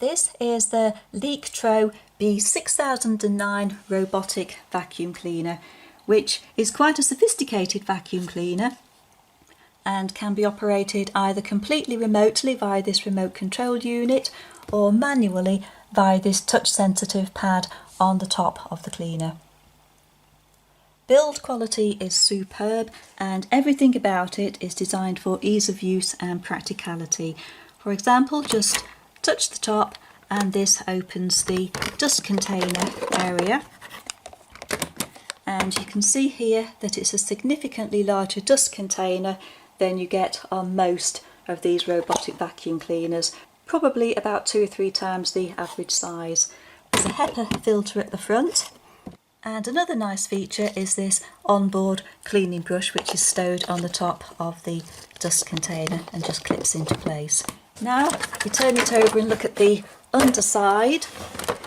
This is the LIECTROUX B6009 robotic vacuum cleaner, which is quite a sophisticated vacuum cleaner and can be operated either completely remotely via this remote control unit or manually via this touch sensitive pad on the top of the cleaner. Build quality is superb and everything about it is designed for ease of use and practicality. For example, just touch the top and this opens the dust container area, and you can see here that it's a significantly larger dust container than you get on most of these robotic vacuum cleaners, probably about 2 or 3 times the average size. There's a HEPA filter at the front, and another nice feature is this onboard cleaning brush, which is stowed on the top of the dust container and just clips into place. Now you turn it over and look at the underside.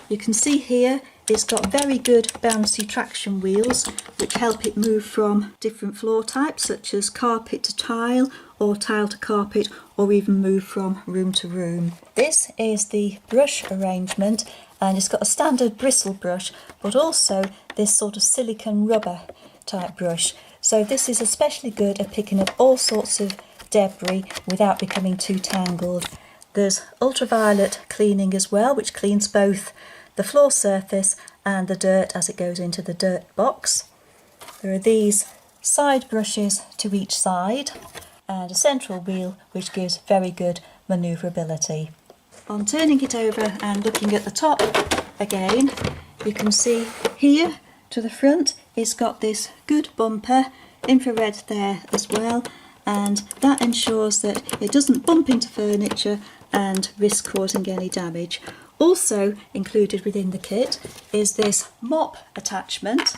You can see here it's got very good bouncy traction wheels which help it move from different floor types such as carpet to tile or tile to carpet, or even move from room to room. This is the brush arrangement, and it's got a standard bristle brush but also this sort of silicone rubber type brush. So this is especially good at picking up all sorts of debris without becoming too tangled. There's ultraviolet cleaning as well, which cleans both the floor surface and the dirt as it goes into the dirt box. There are these side brushes to each side and a central wheel which gives very good manoeuvrability. On turning it over and looking at the top again, you can see here to the front it's got this good bumper, infrared there as well, and that ensures that it doesn't bump into furniture and risk causing any damage. Also included within the kit is this mop attachment,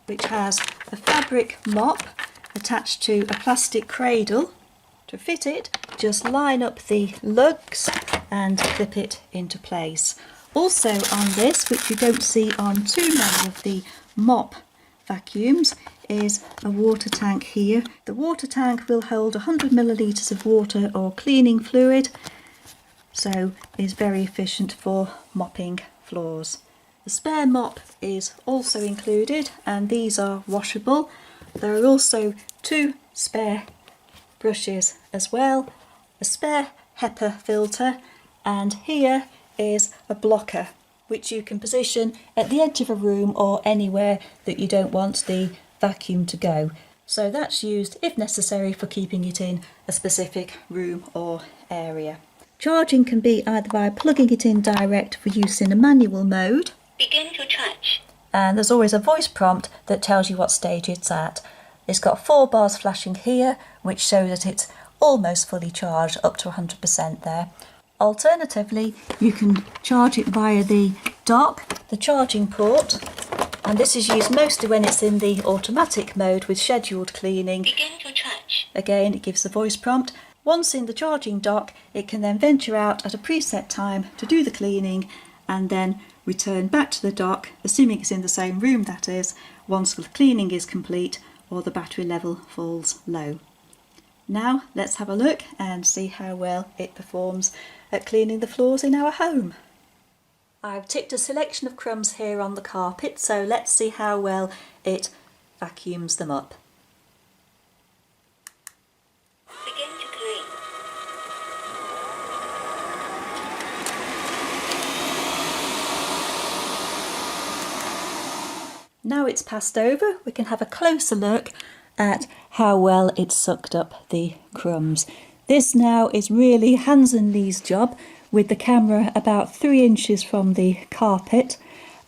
which has a fabric mop attached to a plastic cradle. To fit it, just line up the lugs and clip it into place. Also on this, which you don't see on too many of the mop vacuums, is a water tank here. The water tank will hold 100 millilitres of water or cleaning fluid, so is very efficient for mopping floors. The spare mop is also included, and these are washable. There are also 2 spare brushes as well, a spare HEPA filter, and here is a blocker which you can position at the edge of a room or anywhere that you don't want the vacuum to go. So that's used if necessary for keeping it in a specific room or area. Charging can be either by plugging it in direct for use in a manual mode. Begin to charge. And there's always a voice prompt that tells you what stage it's at. It's got 4 bars flashing here, which show that it's almost fully charged, up to 100% there. Alternatively, you can charge it via the dock, the charging port, and this is used mostly when it's in the automatic mode with scheduled cleaning. Begin to charge. Again, it gives the voice prompt. Once in the charging dock, it can then venture out at a preset time to do the cleaning and then return back to the dock, assuming it's in the same room that is, once the cleaning is complete or the battery level falls low. Now let's have a look and see how well it performs at cleaning the floors in our home. I've ticked a selection of crumbs here on the carpet, so let's see how well it vacuums them up. Begin to clean. Now it's passed over, we can have a closer look at how well it's sucked up the crumbs. This now is really hands and knees job, with the camera about 3 inches from the carpet,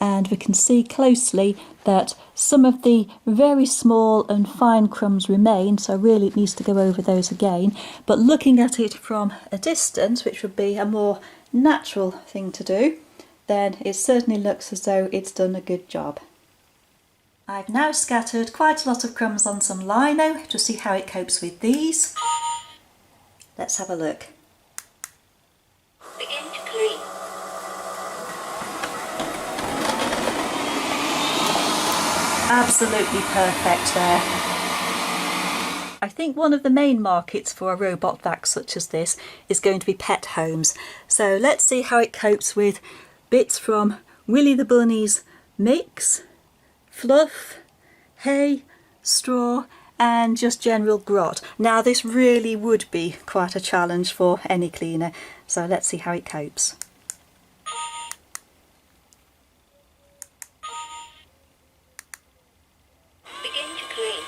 and we can see closely that some of the very small and fine crumbs remain, so really it needs to go over those again. But looking at it from a distance, which would be a more natural thing to do, then it certainly looks as though it's done a good job. I've now scattered quite a lot of crumbs on some lino to see how it copes with these. Let's have a look. Begin to clean. Absolutely perfect there. I think one of the main markets for a robot vac such as this is going to be pet homes. So let's see how it copes with bits from Willy the Bunny's mix, fluff, hay, straw and just general grot. Now this really would be quite a challenge for any cleaner, so let's see how it copes. Begin to clean.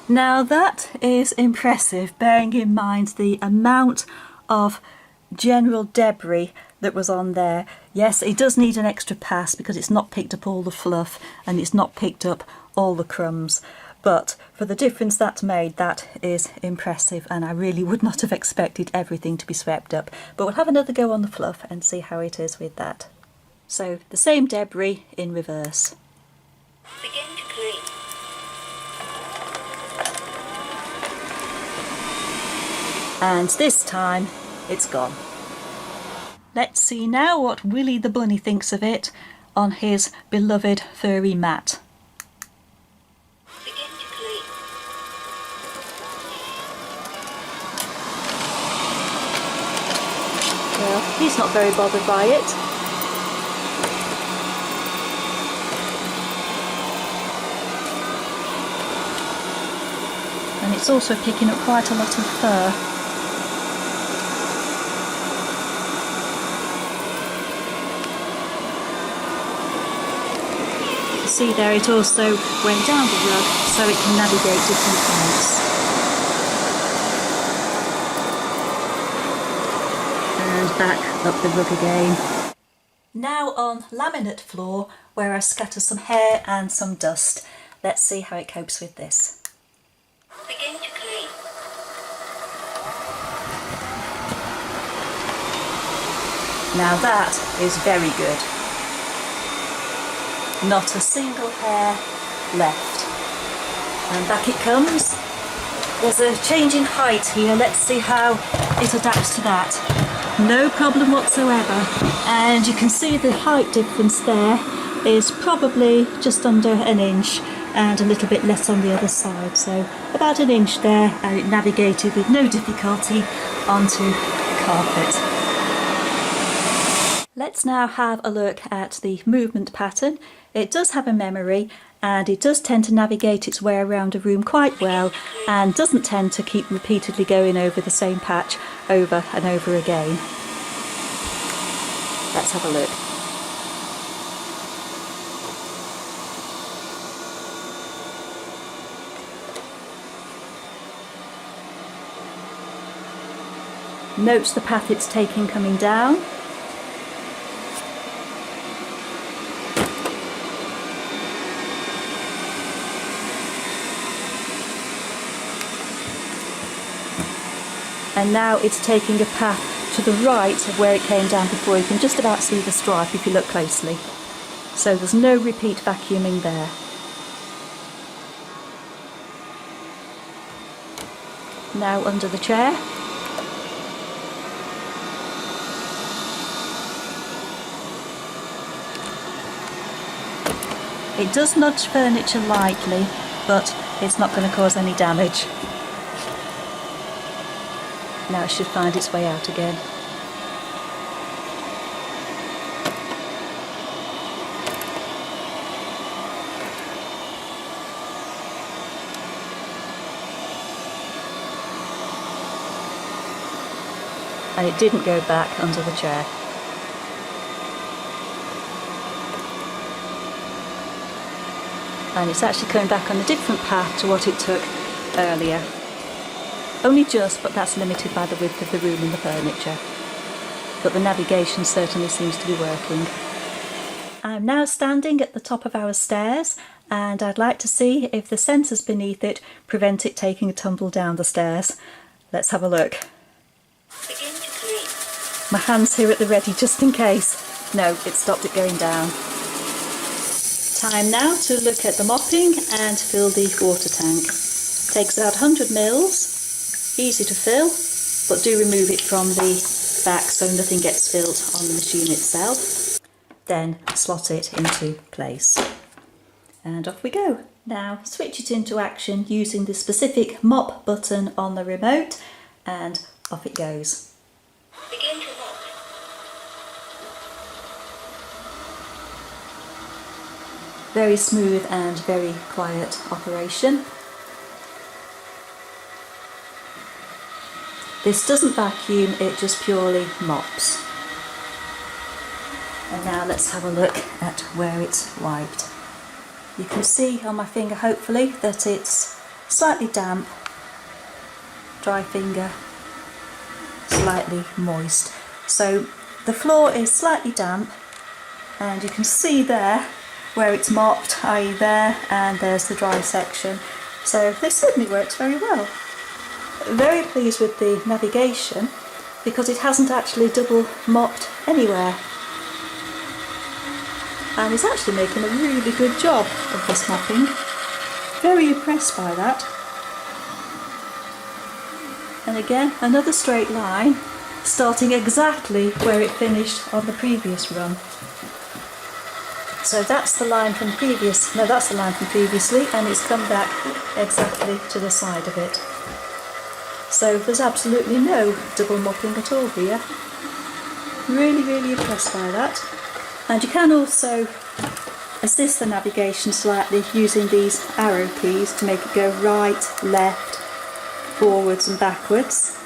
Now that is impressive, bearing in mind the amount of general debris that was on there. Yes, it does need an extra pass because it's not picked up all the fluff and it's not picked up all the crumbs, but for the difference that's made, that is impressive, and I really would not have expected everything to be swept up. But we'll have another go on the fluff and see how it is with that. So the same debris in reverse. Begin to clean. And this time it's gone. Let's see now what Willy the Bunny thinks of it on his beloved furry mat. Begin to clean. Well, he's not very bothered by it. And it's also picking up quite a lot of fur. See there, it also went down the rug so it can navigate different points. And back up the rug again. Now on laminate floor, where I scatter some hair and some dust. Let's see how it copes with this. Begin to clean. Now that is very good. Not a single hair left. And back it comes. There's a change in height here. Let's see how it adapts to that. No problem whatsoever. And you can see the height difference there is probably just under an inch and a little bit less on the other side. So about an inch there, and it navigated with no difficulty onto the carpet. Let's now have a look at the movement pattern. It does have a memory and it does tend to navigate its way around a room quite well and doesn't tend to keep repeatedly going over the same patch over and over again. Let's have a look. Notes the path it's taking coming down. And now it's taking a path to the right of where it came down before. You can just about see the stripe if you look closely. So there's no repeat vacuuming there. Now under the chair. It does nudge furniture lightly, but it's not going to cause any damage. Now it should find its way out again. And it didn't go back under the chair. And it's actually coming back on a different path to what it took earlier. Only just, but that's limited by the width of the room and the furniture. But the navigation certainly seems to be working. I'm now standing at the top of our stairs and I'd like to see if the sensors beneath it prevent it taking a tumble down the stairs. Let's have a look. Begin to clean. My hand's here at the ready just in case. No, it stopped it going down. Time now to look at the mopping and fill the water tank. Takes about 100 mils. Easy to fill, but do remove it from the back so nothing gets spilled on the machine itself. Then slot it into place. And off we go. Now switch it into action using the specific mop button on the remote, and off it goes. Begin to mop. Very smooth and very quiet operation. This doesn't vacuum, it just purely mops. And now let's have a look at where it's wiped. You can see on my finger, hopefully, that it's slightly damp, dry finger, slightly moist. So the floor is slightly damp, and you can see there where it's mopped, i.e. there, and there's the dry section. So this certainly works very well. Very pleased with the navigation because it hasn't actually double mopped anywhere. And it's actually making a really good job of this mopping. Very impressed by that. And again, another straight line, starting exactly where it finished on the previous run. So that's the line from that's the line from previously, and it's come back exactly to the side of it. So there's absolutely no double mopping at all here. Really, really impressed by that. And you can also assist the navigation slightly using these arrow keys to make it go right, left, forwards and backwards.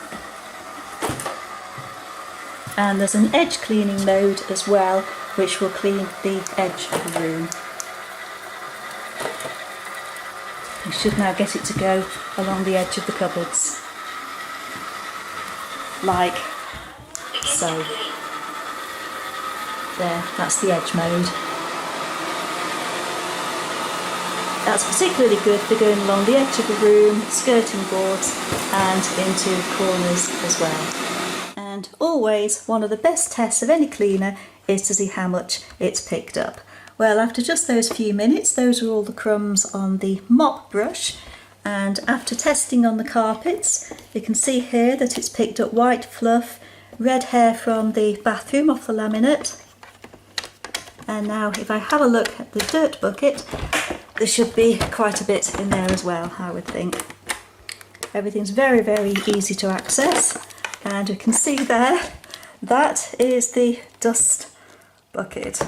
And there's an edge cleaning mode as well, which will clean the edge of the room. You should now get it to go along the edge of the cupboards, like so. There, that's the edge mode. That's particularly good for going along the edge of the room, skirting boards and into corners as well. And always one of the best tests of any cleaner is to see how much it's picked up. Well, after just those few minutes, those are all the crumbs on the mop brush, and after testing on the carpets, you can see here that it's picked up white fluff, red hair from the bathroom off the laminate. And now if I have a look at the dirt bucket, there should be quite a bit in there as well, I would think. Everything's very, very easy to access, and you can see there, that is the dust bucket.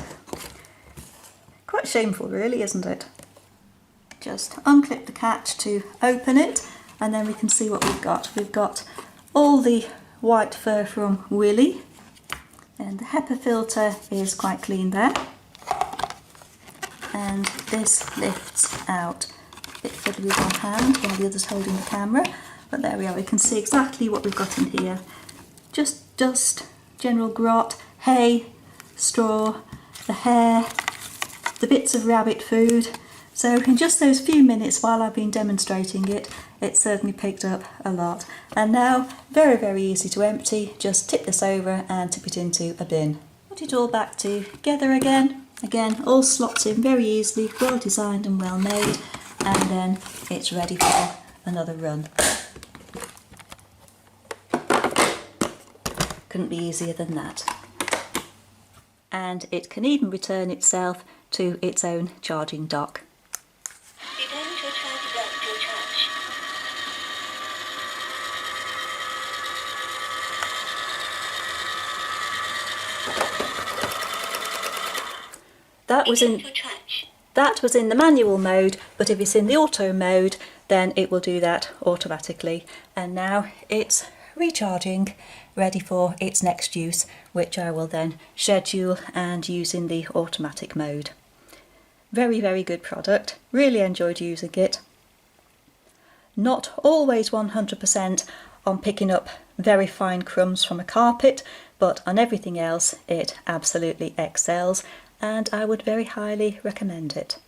Quite shameful really, isn't it? Just unclip the catch to open it, and then we can see what we've got. We've got all the white fur from Willy, and the HEPA filter is quite clean there. And this lifts out a bit fiddly with one hand while the other's holding the camera, but there we are, we can see exactly what we've got in here. Just dust, general grot, hay, straw, the hair, the bits of rabbit food. So in just those few minutes while I've been demonstrating it, it's certainly picked up a lot. And now, very, very easy to empty. Just tip this over and tip it into a bin. Put it all back together again. Again, all slots in very easily, well designed and well made, and then it's ready for another run. Couldn't be easier than that. And it can even return itself to its own charging dock. Begin to charge back to charge. That was in the manual mode, but if it's in the auto mode, then it will do that automatically. And now it's recharging, ready for its next use, which I will then schedule and use in the automatic mode. Very, very good product. Really enjoyed using it. Not always 100% on picking up very fine crumbs from a carpet, but on everything else it absolutely excels, and I would very highly recommend it.